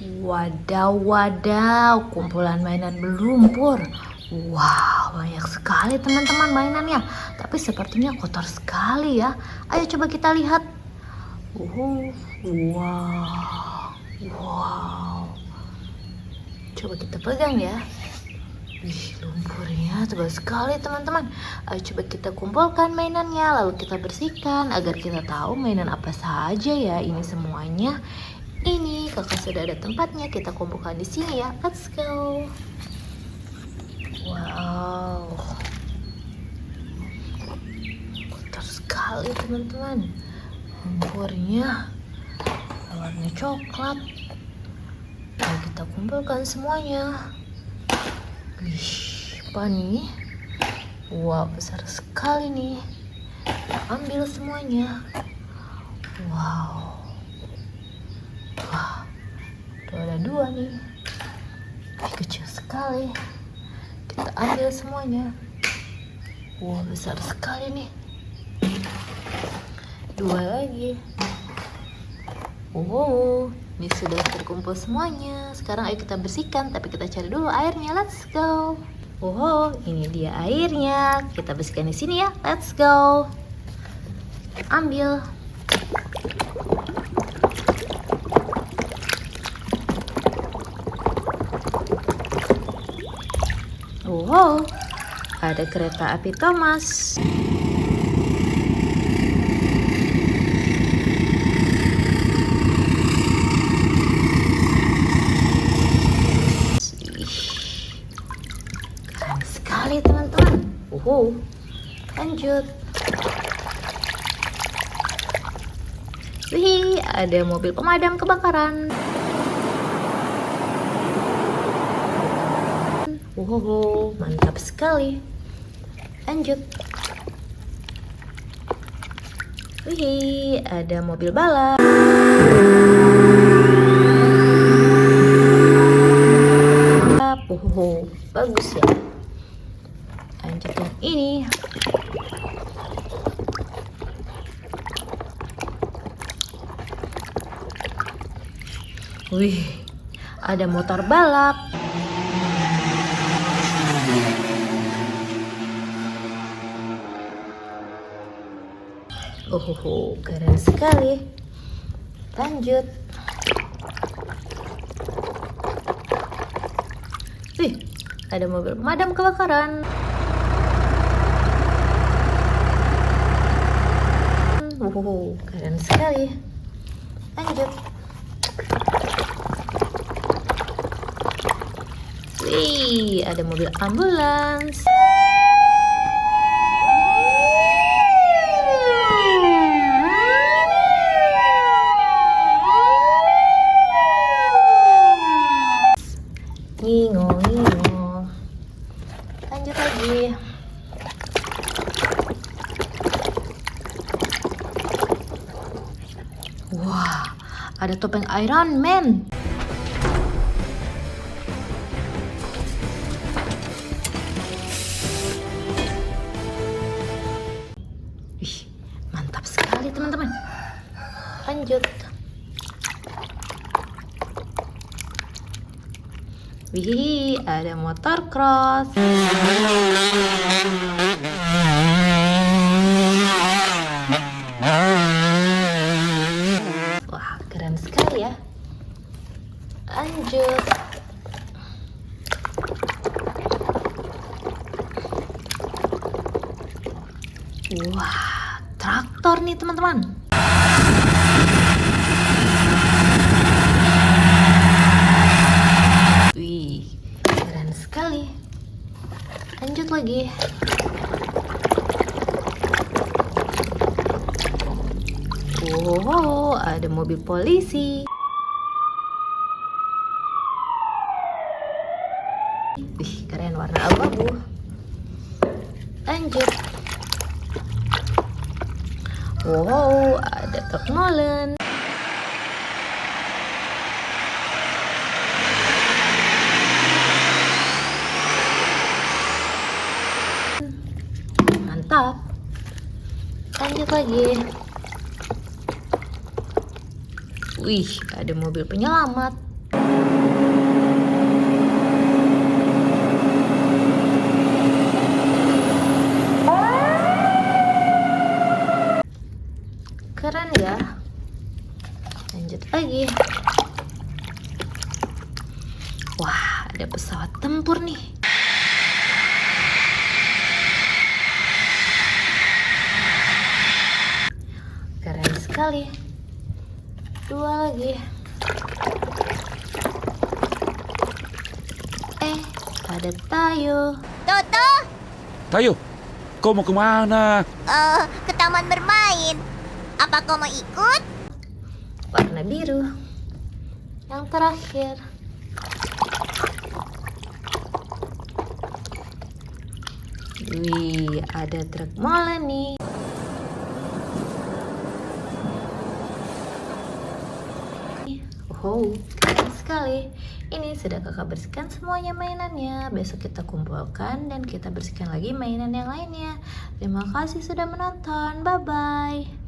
Wadaw, wadaw, kumpulan mainan berlumpur. Wow, banyak sekali teman-teman mainannya. Tapi sepertinya kotor sekali ya. Ayo coba kita lihat. Wow, wow. Coba kita pegang ya. Lumpurnya tebal sekali teman-teman. Ayo coba kita kumpulkan mainannya, lalu kita bersihkan agar kita tahu mainan apa saja ya ini semuanya. Ini kakak sudah ada tempatnya, kita kumpulkan di sini ya. Let's go. Wow, kotor sekali teman-teman. Lumpurnya warna coklat. Lalu kita kumpulkan semuanya. Apa nih? Wow, besar sekali nih. Ambil semuanya. Wow. Wah, ada dua nih. Kecil sekali. Kita ambil semuanya. Wow, besar sekali nih. Dua lagi. Wow, ini sudah terkumpul semuanya. Sekarang ayo kita bersihkan, tapi kita cari dulu airnya. Let's go. Wow, ini dia airnya. Kita bersihkan di sini ya. Let's go. Ambil. Wow, ada kereta api Thomas. Keren sekali teman-teman. Lanjut. Wih, ada mobil pemadam kebakaran. Mantap sekali. Lanjut. Wih, ada mobil balap. Bagus ya. Lanjut yang ini. Wih, ada motor balap. Keren sekali. Lanjut. Wih, ada mobil pemadam kebakaran. Keren sekali. Lanjut. Wih, ada mobil ambulans. Ngingo. Lanjut lagi. Wah, ada topeng Iron Man. Wih, mantap sekali teman-teman. Lanjut. Wih, ada motor cross. Wah, keren sekali ya. Lanjut. Wah, traktor nih teman-teman. Lanjut lagi. Wow, ada mobil polisi. Wih, keren, warna abu-abu. Lanjut. Wow, ada truk molen. Mantap. Lanjut lagi. Wih, ada mobil penyelamat. Keren ya. Lanjut lagi. Wah, ada pesawat tempur nih. Keren sekali. Dua lagi. Ada Tayo. Toto, Tayo, kau mau kemana? ke taman bermain. Apa kau mau ikut? Warna biru. Yang terakhir. Wih, ada truk molen nih. Oh, keren sekali. Ini sudah kakak bersihkan semuanya mainannya. Besok kita kumpulkan dan kita bersihkan lagi mainan yang lainnya. Terima kasih sudah menonton. Bye-bye.